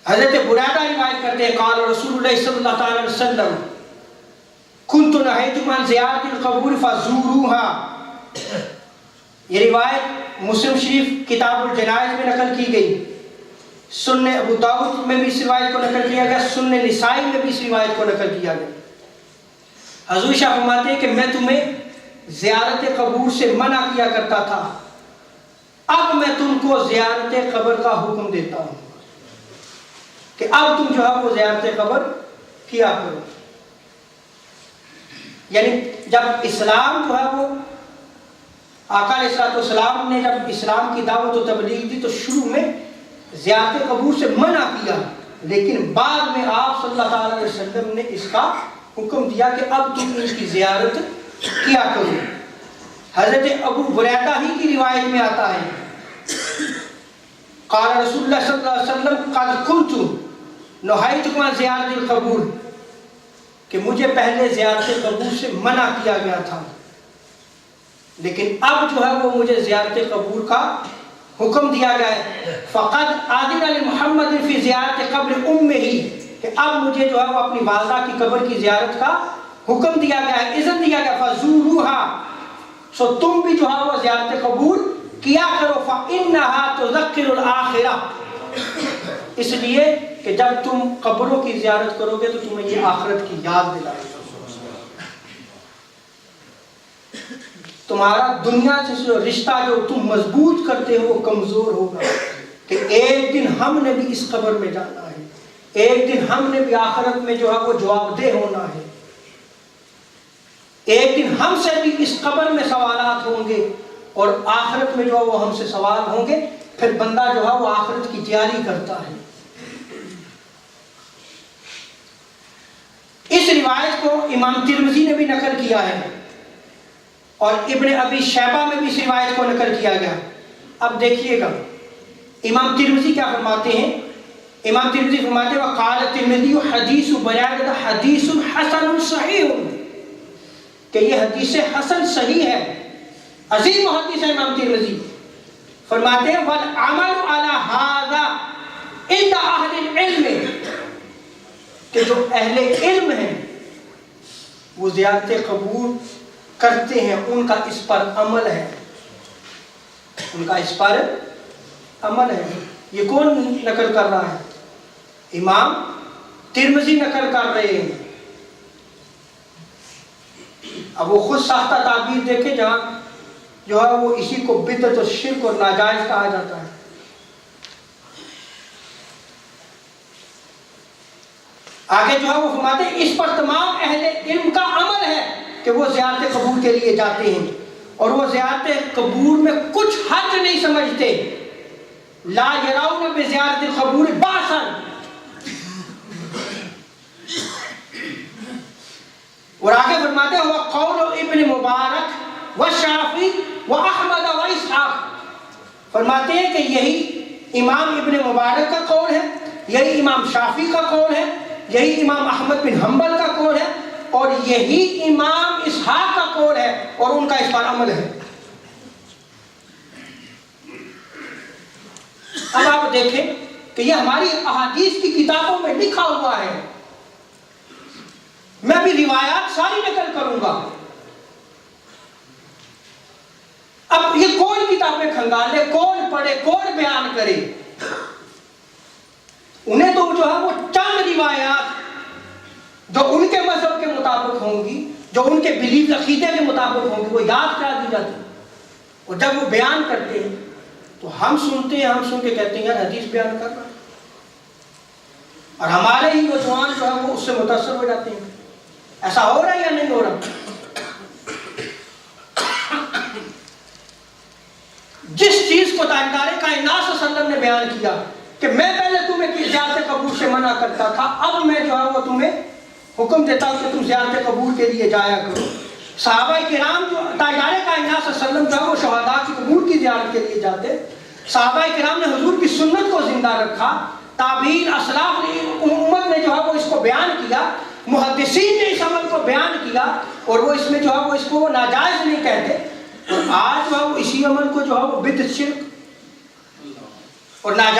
حضرت بریدہ روایت کرتے ہیں قال رسول اللہ صلی اللہ علیہ وسلم کنت نہیتکم عن زیارت القبور فزوروها. یہ روایت مسلم شریف کتاب الجنائز میں نقل کی گئی، سنن ابو داؤد میں بھی اس روایت کو نقل کیا گیا، سنن نسائی میں بھی اس روایت کو نقل کیا گیا. حضور شاہ فرماتے ہیں کہ میں تمہیں زیارت قبور سے منع کیا کرتا تھا، اب میں تم کو زیارت قبر کا حکم دیتا ہوں کہ اب تم جو ہے وہ زیارت قبر کیا کرو. یعنی جب اسلام جو ہے وہ آقا علیہ السلام نے جب اسلام کی دعوت و تبلیغ دی تو شروع میں زیارت قبور سے منع کیا، لیکن بعد میں آپ صلی اللہ علیہ وسلم نے اس کا حکم دیا کہ اب تم ان کی زیارت کیا کرو. حضرت ابو بریدہ ہی کی روایت میں آتا ہے قال رسول اللہ صلی اللہ علیہ وسلم قد کنت نہیتکم عن زیارت القبور، کہ مجھے پہلے زیارت قبور سے منع کیا گیا تھا، لیکن اب جو ہے وہ مجھے زیارت قبور کا حکم دیا گیا ہے. فقد آذن لمحمد فی زیارت قبر امہ، کہ اب مجھے جو ہے وہ اپنی والدہ کی قبر کی زیارت کا حکم دیا گیا ہے، اذن دیا گیا. فزوروها، سو تم بھی جو ہے وہ زیارت قبور کیا کرو. فإنها تذکر الآخرہ، اس لیے کہ جب تم قبروں کی زیارت کرو گے تو تمہیں یہ آخرت کی یاد دلائے گا. تمہارا دنیا سے رشتہ جو تم مضبوط کرتے ہو وہ کمزور ہوگا، کہ ایک دن ہم نے بھی اس قبر میں جانا ہے، ایک دن ہم نے بھی آخرت میں جو ہے وہ جواب دہ ہونا ہے، ایک دن ہم سے بھی اس قبر میں سوالات ہوں گے اور آخرت میں جو ہے وہ ہم سے سوال ہوں گے. پھر بندہ جو ہے وہ آخرت کی تیاری کرتا ہے. اس روایت کو امام ترمذی نے بھی نقل کیا ہے اور ابن ابی شیبہ میں بھی اس روایت کو نقل کیا گیا. اب دیکھیے گا امام ترمذی کیا فرماتے ہیں. امام ترمذی فرماتے ہیں وقال ترمذی حدیث بریدہ حدیث حسن صحیح، کہ یہ حدیث حسن صحیح ہے. عظیم محدث ہے امام ترمذی. فرماتے ہیں والعمل علی ھذا عند اہل العلم، کہ جو اہل علم ہیں وہ زیارت قبور کرتے ہیں، ان کا اس پر عمل ہے، ان کا اس پر عمل ہے. یہ کون نقل کر رہا ہے؟ امام ترمذی نقل کر رہے ہیں. اب وہ خود ساختہ تعبیر دیکھیں جہاں جو ہے وہ اسی کو بدعت و شرک اور ناجائز کہا جاتا ہے. آگے جو ہے وہ فرماتے ہیں اس پر تمام اہل علم کا عمل ہے کہ وہ زیارت قبور کے لیے جاتے ہیں اور وہ زیارت قبور میں کچھ حرج نہیں سمجھتے. لا یرون بزیارت القبور باسا، اور آگے فرماتے ہیں وہ قول ابن مبارک والشافعی واحمد واسحاق، فرماتے ہیں کہ یہی امام ابن مبارک کا قول ہے، یہی امام شافعی کا قول ہے، یہی امام احمد بن حنبل کا قول ہے اور یہی امام اسحاق کا قول ہے اور ان کا اس پر عمل ہے. اب آپ دیکھیں کہ یہ ہماری احادیث کی کتابوں میں لکھا ہوا ہے. میں بھی روایات ساری نقل کروں گا. اب یہ کون کتابیں کھنگالے، کون پڑھے، کون بیان کرے؟ انہیں تو جو ہے وہ چند روایات جو ان کے مذہب کے مطابق ہوں گی، جو ان کے بلیف عقیدے کے مطابق ہوں گی، وہ یاد کرا دی جاتی، اور جب وہ بیان کرتے ہیں تو ہم سنتے ہیں، ہم سن کے کہتے ہیں یار حدیث بیان کر رہا ہے، اور ہمارے ہی نوجوان جو ہے وہ اس سے متاثر ہو جاتے ہیں. ایسا ہو رہا ہے یا نہیں ہو رہا؟ جس چیز کو تاجدار کائنات صلی اللہ علیہ وسلم نے بیان کیا کہ میں پہلے تمہیں زیارت قبور سے منع کرتا تھا، اب میں جو ہے وہ تمہیں حکم دیتا ہوں کہ تم زیارت قبور کے لیے جایا کرو. صحابہ کرام جو تاجدار کائنات صلی اللہ علیہ وسلم جو ہے وہ شہداء کی قبور کی زیارت کے لیے جاتے. صحابہ کرام نے حضور کی سنت کو زندہ رکھا، تابعین اسلاف نے امت نے جو ہے وہ اس کو بیان کیا، محدثین نے اس عمل کو بیان کیا اور وہ اس میں جو ہے وہ اس کو ناجائز نہیں کہتے. اور آج جو ہے وہ اسی عمل کو جو ہے وہ بدعت، شرک اور ناجائز